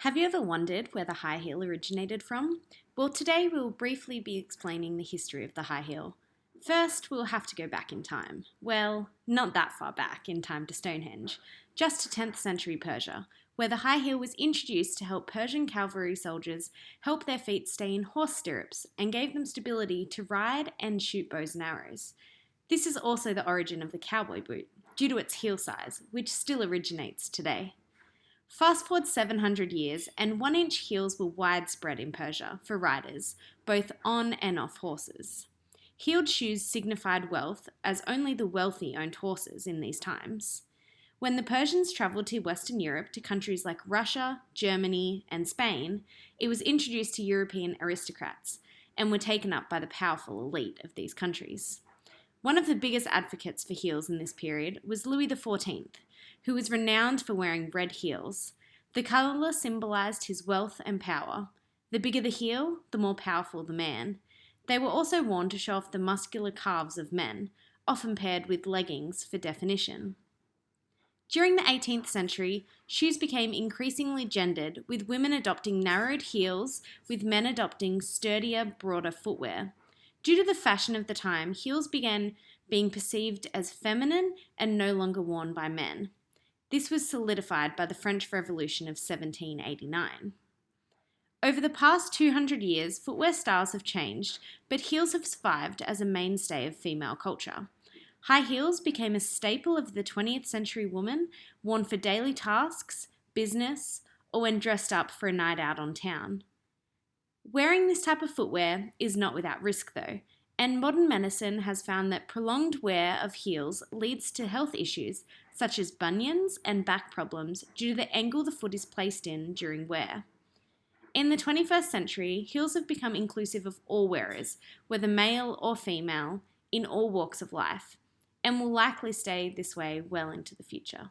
Have you ever wondered where the high heel originated from? Well, today we will briefly be explaining the history of the high heel. First, we'll have to go back in time. Well, not that far back in time to Stonehenge, just to 10th century Persia, where the high heel was introduced to help Persian cavalry soldiers help their feet stay in horse stirrups and gave them stability to ride and shoot bows and arrows. This is also the origin of the cowboy boot, due to its heel size, which still originates today. Fast forward 700 years, and 1-inch heels were widespread in Persia for riders, both on and off horses. Heeled shoes signified wealth, as only the wealthy owned horses in these times. When the Persians travelled to Western Europe to countries like Russia, Germany, and Spain, it was introduced to European aristocrats and were taken up by the powerful elite of these countries. One of the biggest advocates for heels in this period was Louis XIV, who was renowned for wearing red heels. The colour symbolised his wealth and power. The bigger the heel, the more powerful the man. They were also worn to show off the muscular calves of men, often paired with leggings for definition. During the 18th century, shoes became increasingly gendered, with women adopting narrowed heels, with men adopting sturdier, broader footwear. Due to the fashion of the time, heels began being perceived as feminine and no longer worn by men. This was solidified by the French Revolution of 1789. Over the past 200 years, footwear styles have changed, but heels have survived as a mainstay of female culture. High heels became a staple of the 20th century woman, worn for daily tasks, business, or when dressed up for a night out on town. Wearing this type of footwear is not without risk though, and modern medicine has found that prolonged wear of heels leads to health issues such as bunions and back problems due to the angle the foot is placed in during wear. In the 21st century, heels have become inclusive of all wearers, whether male or female, in all walks of life, and will likely stay this way well into the future.